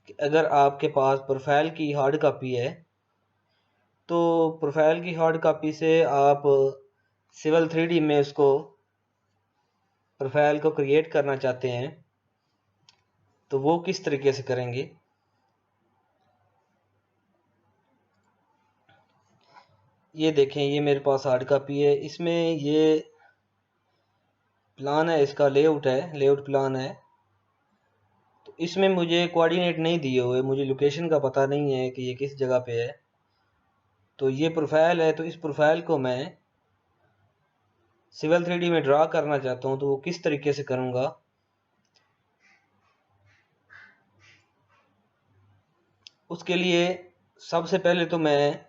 कि अगर आपके पास प्रोफाइल की हार्ड कॉपी है तो प्रोफाइल की हार्ड कॉपी से आप सिविल 3D में उसको प्रोफाइल को क्रिएट करना चाहते हैं तो वो किस तरीके से करेंगे। ये देखें, ये मेरे पास हार्ड कॉपी है, इसमें ये प्लान है, इसका लेआउट है, लेआउट प्लान है। तो इसमें मुझे कोऑर्डिनेट नहीं दिए हुए, मुझे लोकेशन का पता नहीं है कि ये किस जगह पे है। तो ये प्रोफाइल है, तो इस प्रोफाइल को मैं सिविल 3D में ड्रा करना चाहता हूँ तो वो किस तरीके से करूँगा। उसके लिए सबसे पहले तो मैं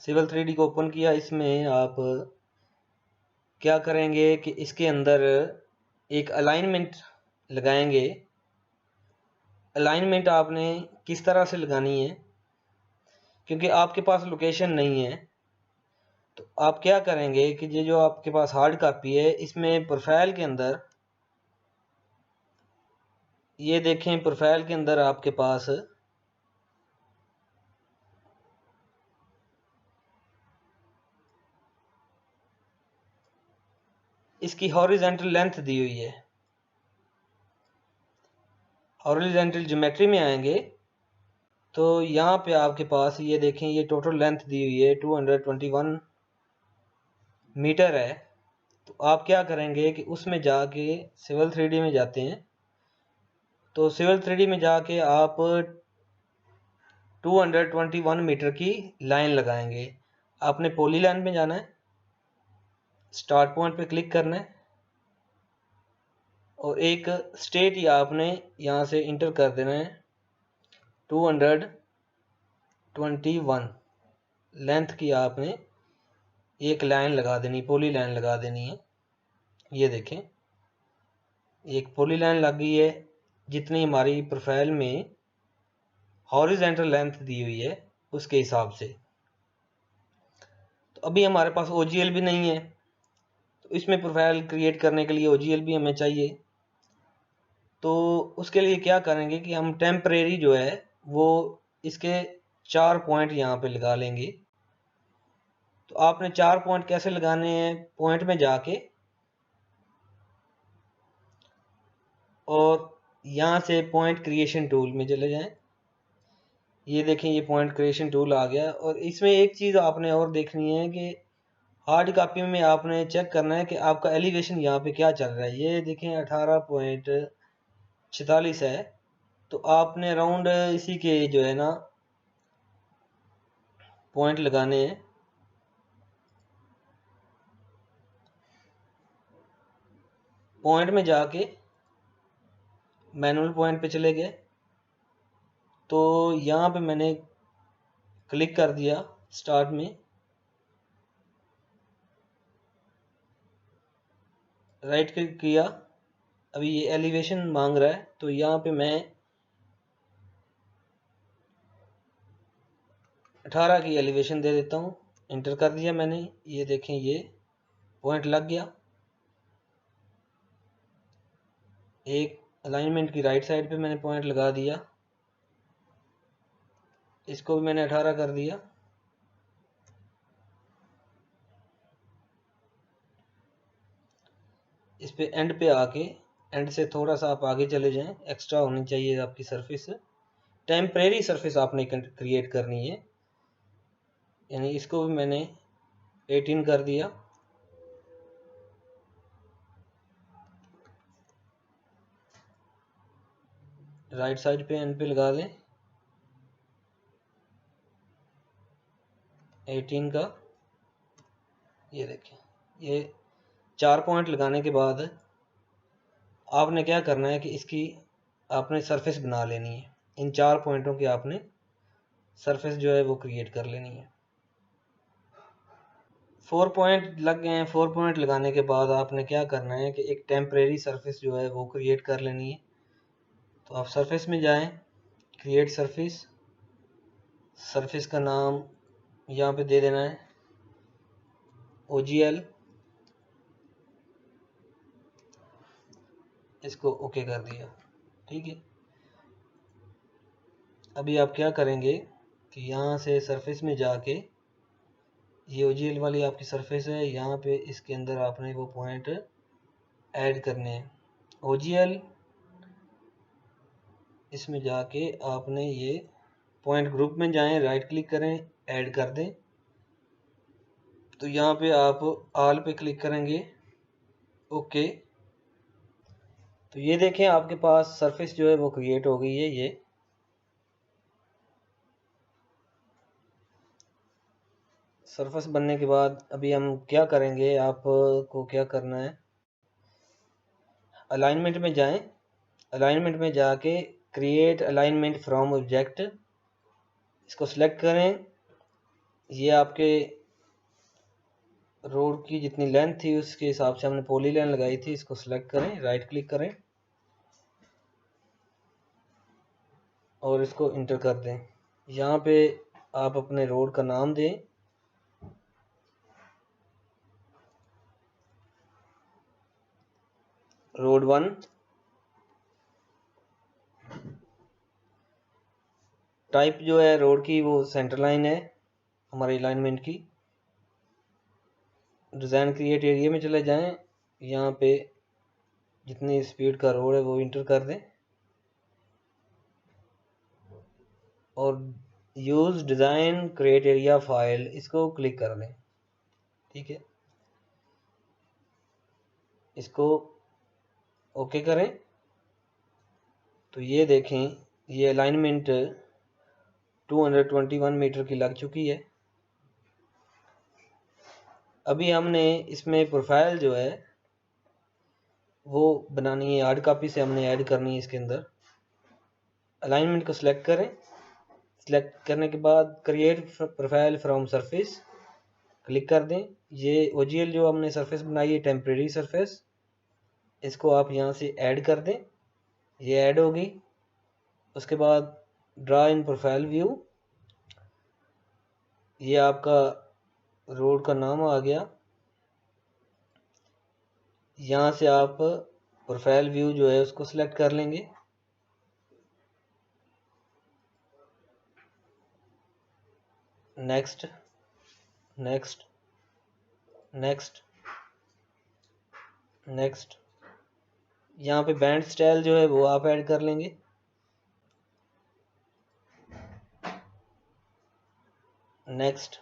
सिविल 3D को ओपन किया। इसमें आप क्या करेंगे कि इसके अंदर एक अलाइनमेंट लगाएंगे। अलाइनमेंट आपने किस तरह से लगानी है, क्योंकि आपके पास लोकेशन नहीं है तो आप क्या करेंगे कि ये जो आपके पास हार्ड कॉपी है इसमें प्रोफाइल के अंदर, ये देखें प्रोफाइल के अंदर आपके पास इसकी हॉरिजॉन्टल लेंथ दी हुई है। हॉरिजॉन्टल ज्योमेट्री में आएंगे तो यहाँ पे आपके पास ये देखें, ये टोटल लेंथ दी हुई है 221 मीटर है। तो आप क्या करेंगे कि उसमें जाके सिविल 3D में जाते हैं। तो सिविल 3D में जाके आप 221 मीटर की लाइन लगाएंगे। आपने पॉली लाइन में जाना है, स्टार्ट पॉइंट पे क्लिक करना है और एक स्टेट या आपने यहाँ से इंटर कर देना है 221 लेंथ की आपने एक लाइन लगा देनी, पॉली लाइन लगा देनी है। ये देखें, एक पॉली लाइन लग गई है जितनी हमारी प्रोफाइल में हॉरिजॉन्टल लेंथ दी हुई है उसके हिसाब से। तो अभी हमारे पास OGL भी नहीं है तो इसमें प्रोफाइल क्रिएट करने के लिए OGL भी हमें चाहिए। तो उसके लिए क्या करेंगे कि हम टेम्परेरी जो है वो इसके 4 पॉइंट यहाँ पे लगा लेंगे। तो आपने 4 पॉइंट कैसे लगाने हैं, पॉइंट में जाके और यहाँ से पॉइंट क्रिएशन टूल में चले जाएं। ये देखें, ये पॉइंट क्रिएशन टूल आ गया। और इसमें एक चीज़ आपने और देखनी है कि हार्ड कॉपी में आपने चेक करना है कि आपका एलिवेशन यहाँ पे क्या चल रहा है। ये देखें 18.46 है। तो आपने राउंड इसी के जो है ना पॉइंट लगाने हैं। पॉइंट में जाके मैनुअल पॉइंट पे चले गए तो यहाँ पे मैंने क्लिक कर दिया स्टार्ट में, राइट क्लिक किया। अभी ये एलिवेशन मांग रहा है तो यहाँ पे मैं 18 की एलिवेशन दे देता हूँ, इंटर कर दिया मैंने। ये देखें, ये पॉइंट लग गया। एक अलाइनमेंट की राइट साइड पे मैंने पॉइंट लगा दिया, इसको भी मैंने 18 कर दिया। इस पे एंड पे आके, एंड से थोड़ा सा आप आगे चले जाएं, एक्स्ट्रा होनी चाहिए आपकी सरफेस। टेम्परेरी सरफेस आपने क्रिएट करनी है, यानी इसको भी मैंने 18 कर दिया। राइट साइड पे एंड पे लगा दें 18 का। ये देखें, ये 4 पॉइंट लगाने के बाद आपने क्या करना है कि इसकी आपने सरफेस बना लेनी है। इन 4 पॉइंटों की आपने सरफेस जो है वो क्रिएट कर लेनी है। 4 पॉइंट लग गए हैं। 4 पॉइंट लगाने के बाद आपने क्या करना है कि एक टेम्परेरी सरफेस जो है वो क्रिएट कर लेनी है। तो आप सरफेस में जाएं, क्रिएट सरफेस। सरफेस का नाम यहाँ पे दे देना है OGL। इसको ओके कर दिया, ठीक है। अभी आप क्या करेंगे कि यहाँ से सरफेस में जाके, ये ओजीएल वाली आपकी सरफेस है, यहाँ पे इसके अंदर आपने वो पॉइंट ऐड करने हैं। ओजीएल इसमें जाके आपने ये पॉइंट ग्रुप में जाएं, राइट क्लिक करें, ऐड कर दें। तो यहाँ पे आप ऑल पे क्लिक करेंगे, ओके। तो ये देखें आपके पास सरफेस जो है वो क्रिएट हो गई है। ये सरफेस बनने के बाद अभी हम क्या करेंगे, आपको क्या करना है, अलाइनमेंट में जाएं, अलाइनमेंट में जाके क्रिएट अलाइनमेंट फ्रॉम ऑब्जेक्ट, इसको सिलेक्ट करें। ये आपके रोड की जितनी लेंथ थी उसके हिसाब से हमने पॉली लाइन लगाई थी, इसको सिलेक्ट करें, राइट क्लिक करें और इसको इंटर कर दें। यहाँ पे आप अपने रोड का नाम दें, रोड 1। टाइप जो है रोड की वो सेंटर लाइन है हमारी अलाइनमेंट की। डिज़ाइन क्रिएट एरिया में चले जाएं, यहाँ पे जितनी स्पीड का रोड है वो इंटर कर दें और use design create area file, इसको क्लिक कर दें। ठीक है, इसको ओके करें। तो ये देखें ये अलाइनमेंट 221 मीटर की लग चुकी है। अभी हमने इसमें प्रोफाइल जो है वो बनानी है, हार्ड कॉपी से हमने ऐड करनी है इसके अंदर। अलाइनमेंट को सिलेक्ट करें, सिलेक्ट करने के बाद create profile from surface click कर दें। ये ओजीएल जो हमने सरफेस बनाई है टेम्परेरी सरफेस, इसको आप यहाँ से ऐड कर दें, ये ऐड हो गई। उसके बाद ड्रा इन प्रोफाइल व्यू, ये आपका रोड का नाम आ गया। यहाँ से आप प्रोफाइल व्यू जो है उसको सिलेक्ट कर लेंगे। Next, next, next, next. यहाँ पे बैंड स्टाइल जो है वो आप ऐड कर लेंगे। नेक्स्ट।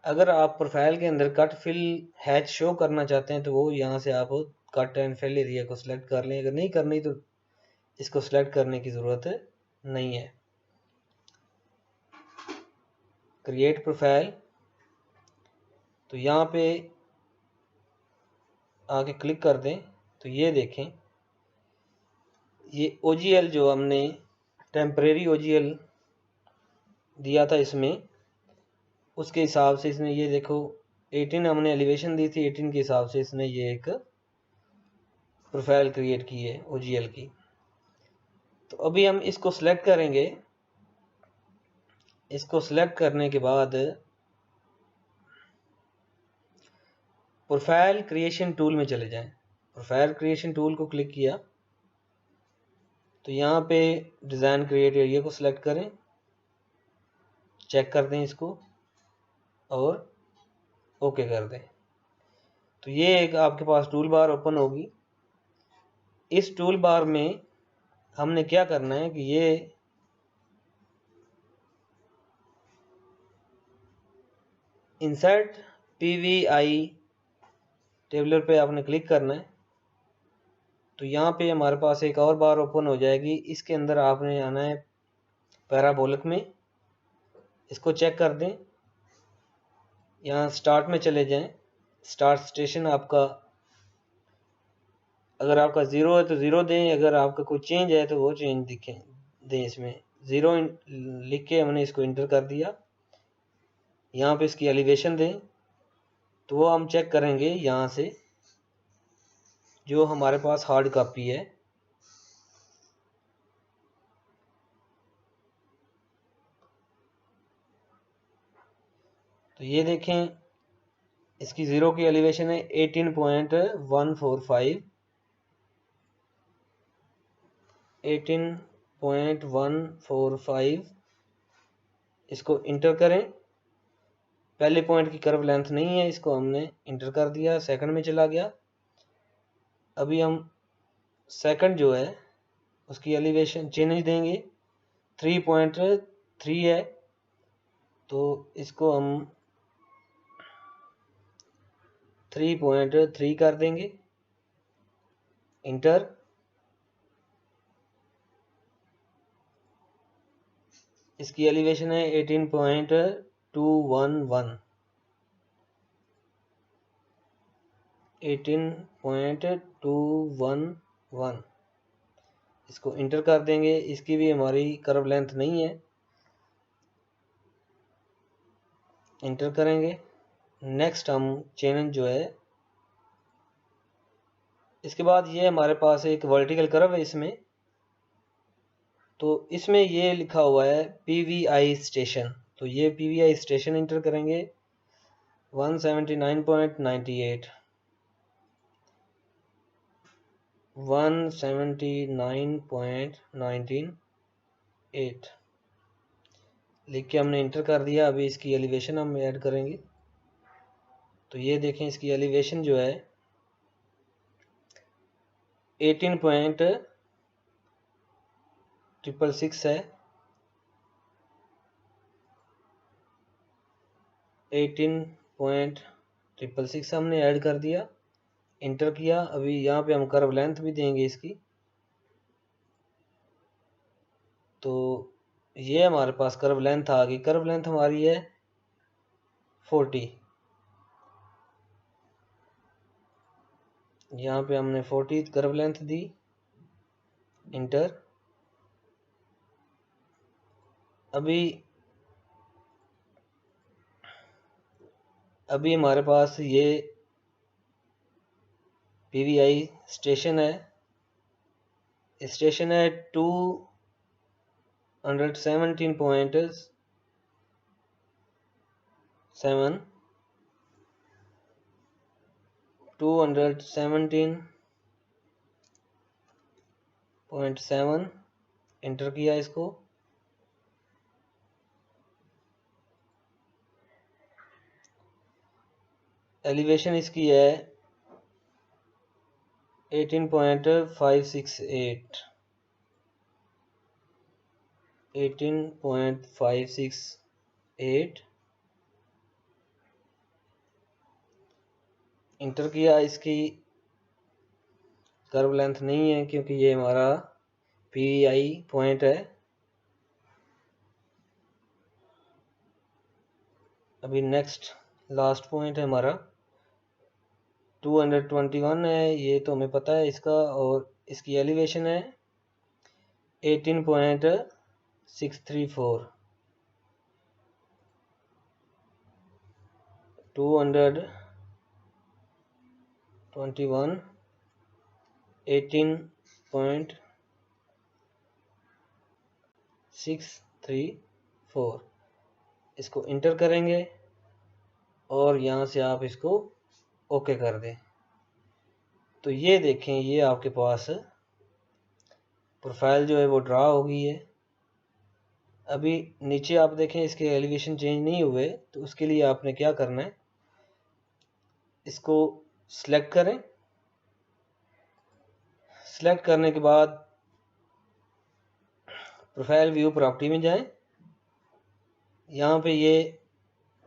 अगर आप प्रोफाइल के अंदर कट फिल हैच शो करना चाहते हैं तो वो यहाँ से आप कट एंड फिल एरिया को सिलेक्ट कर लें। अगर नहीं करनी तो इसको सिलेक्ट करने की ज़रूरत नहीं है। क्रिएट प्रोफाइल, तो यहाँ पे आके क्लिक कर दें। तो ये देखें ये ओजीएल जो हमने टेम्परेरी ओजीएल दिया था इसमें, उसके हिसाब से इसने ये देखो 18 हमने एलिवेशन दी थी, 18 के हिसाब से इसने ये एक प्रोफाइल क्रिएट की है ओजीएल की। तो अभी हम इसको सिलेक्ट करेंगे। इसको सिलेक्ट करने के बाद प्रोफाइल क्रिएशन टूल में चले जाएं। प्रोफाइल क्रिएशन टूल को क्लिक किया तो यहाँ पे डिज़ाइन क्रिएट एरिया को सिलेक्ट करें, चेक कर दें इसको और ओके कर दें। तो ये एक आपके पास टूल बार ओपन होगी। इस टूल बार में हमने क्या करना है कि ये इंसर्ट पीवीआई टेबलर पे आपने क्लिक करना है। तो यहाँ पे हमारे पास एक और बार ओपन हो जाएगी। इसके अंदर आपने आना है पैराबोलिक में, इसको चेक कर दें। यहाँ स्टार्ट में चले जाएं। स्टार्ट स्टेशन आपका, अगर आपका ज़ीरो है तो ज़ीरो दें, अगर आपका कोई चेंज है तो वो चेंज दिखें दें। इसमें ज़ीरो लिख के हमने इसको इंटर कर दिया। यहाँ पे इसकी एलिवेशन दें तो वो हम चेक करेंगे यहाँ से जो हमारे पास हार्ड कॉपी है। तो ये देखें इसकी ज़ीरो की एलिवेशन है 18.145, 18 0.145 इसको इंटर करें। पहले पॉइंट की कर्व लेंथ नहीं है, इसको हमने इंटर कर दिया, सेकंड में चला गया। अभी हम सेकंड जो है उसकी एलिवेशन चेंज देंगे, 3.3 है तो इसको हम 3.3 कर देंगे, इंटर। इसकी एलिवेशन है 18.211, 18.211, इसको इंटर कर देंगे। इसकी भी हमारी कर्व लेंथ नहीं है, इंटर करेंगे। नेक्स्ट हम चैनल जो है, इसके बाद ये हमारे पास एक वर्टिकल कर्व है इसमें, तो इसमें ये लिखा हुआ है PVI स्टेशन, तो ये PVI स्टेशन इंटर करेंगे 179.98, 179.98 लिख के हमने इंटर कर दिया। अभी इसकी एलिवेशन हम ऐड करेंगे, तो ये देखें इसकी एलिवेशन जो है 18.666 है, 18.666 हमने ऐड कर दिया, इंटर किया। अभी यहाँ पे हम कर्व लेंथ भी देंगे इसकी, तो ये हमारे पास कर्व लेंथ आ गई। कर्व लेंथ हमारी है 40, यहाँ पे हमने 40 कर्व लेंथ दी, इंटर। अभी हमारे पास ये PVI स्टेशन है, स्टेशन है 217.7, 217.7, इंटर किया इसको। एलिवेशन इसकी है 18.568, 18.568, इंटर किया। इसकी कर्व लेंथ नहीं है क्योंकि ये हमारा PVI पॉइंट है। अभी नेक्स्ट लास्ट पॉइंट है हमारा 221 है, ये तो हमें पता है इसका, और इसकी एलिवेशन है 18.634, 221, 18.634, इसको इंटर करेंगे और यहाँ से आप इसको ओके कर दें। तो ये देखें, ये आपके पास प्रोफाइल जो है वो ड्रा हो गई है। अभी नीचे आप देखें इसके एलिवेशन चेंज नहीं हुए, तो उसके लिए आपने क्या करना है, इसको सिलेक्ट करें। सिलेक्ट करने के बाद प्रोफाइल व्यू प्रॉपर्टी में जाएं, यहाँ पे ये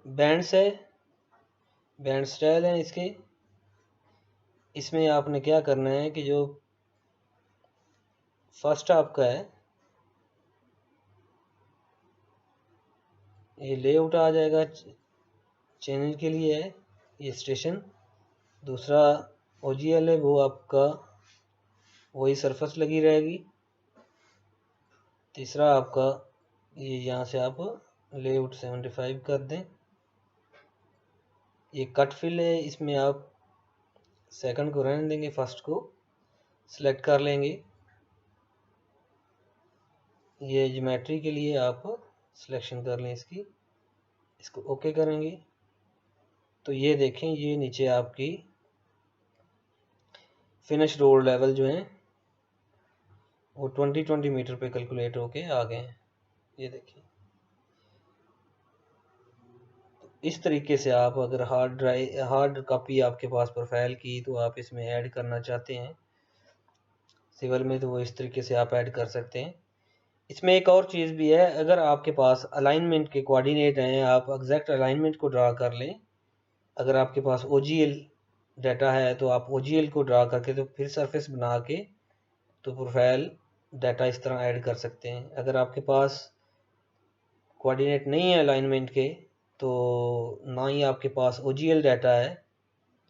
बैंड्स है, बैंड स्टाइल है इसके। इसमें आपने क्या करना है कि जो फर्स्ट आपका है ये लेआउट आ जाएगा, चैनल के लिए है ये स्टेशन। दूसरा OGL है, वो आपका वही सरफेस लगी रहेगी। तीसरा आपका ये यहाँ से आप लेआउट 75 कर दें। ये कट फिल है, इसमें आप सेकंड को रहने देंगे, फर्स्ट को सिलेक्ट कर लेंगे। ये ज्योमेट्री के लिए आप सिलेक्शन कर लें इसकी, इसको ओके करेंगे। तो ये देखें, ये नीचे आपकी फिनिश रोड लेवल जो है वो 20 मीटर पे कैलकुलेट होके आ गए हैं। ये देखिए, इस तरीके से आप अगर हार्ड कॉपी आपके पास प्रोफाइल की, तो आप इसमें ऐड करना चाहते हैं सिविल में, तो वो इस तरीके से आप ऐड कर सकते हैं। इसमें एक और चीज़ भी है, अगर आपके पास अलाइनमेंट के कोऑर्डिनेट हैं, आप एग्जैक्ट अलाइनमेंट को ड्रा कर लें। अगर आपके पास OGL डाटा है तो आप OGL को ड्रा करके तो फिर सरफेस बना के तो प्रोफाइल डाटा इस तरह ऐड कर सकते हैं। अगर आपके पास कोऑर्डिनेट नहीं है अलाइनमेंट के, तो ना ही आपके पास OGL डाटा है,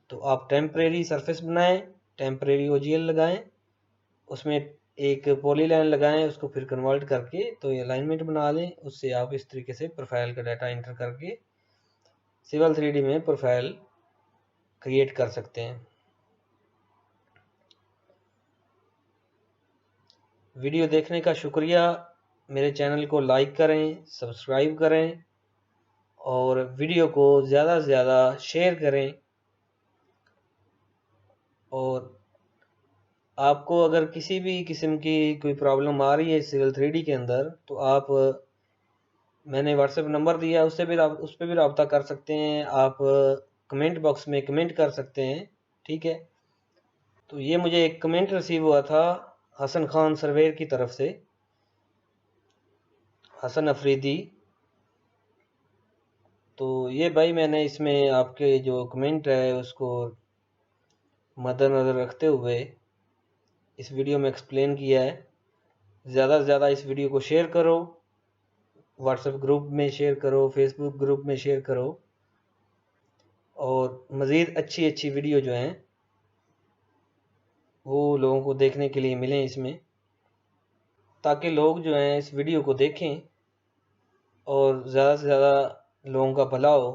तो आप टेम्परेरी सरफेस बनाएं, टेम्परेरी OGL लगाएं, उसमें एक पॉलीलाइन लगाएं, उसको फिर कन्वर्ट करके तो ये अलाइनमेंट बना लें। उससे आप इस तरीके से प्रोफाइल का डाटा एंटर करके सिविल 3D में प्रोफाइल क्रिएट कर सकते हैं। वीडियो देखने का शुक्रिया। मेरे चैनल को लाइक करें, सब्सक्राइब करें और वीडियो को ज़्यादा से ज़्यादा शेयर करें। और आपको अगर किसी भी किस्म की कोई प्रॉब्लम आ रही है सिविल 3D के अंदर, तो आप मैंने व्हाट्सएप नंबर दिया, उस पर भी रब्ता कर सकते हैं। आप कमेंट बॉक्स में कमेंट कर सकते हैं, ठीक है। तो ये मुझे एक कमेंट रिसीव हुआ था हसन खान सर्वेयर की तरफ से, हसन अफरीदी। तो ये भाई मैंने इसमें आपके जो कमेंट है उसको मद्देनज़र रखते हुए इस वीडियो में एक्सप्लेन किया है। ज़्यादा से ज़्यादा इस वीडियो को शेयर करो, व्हाट्सएप ग्रुप में शेयर करो, फेसबुक ग्रुप में शेयर करो, और मज़ीद अच्छी अच्छी वीडियो जो हैं वो लोगों को देखने के लिए मिलें इसमें, ताकि लोग जो हैं इस वीडियो को देखें और ज़्यादा से ज़्यादा लोगों का भला हो।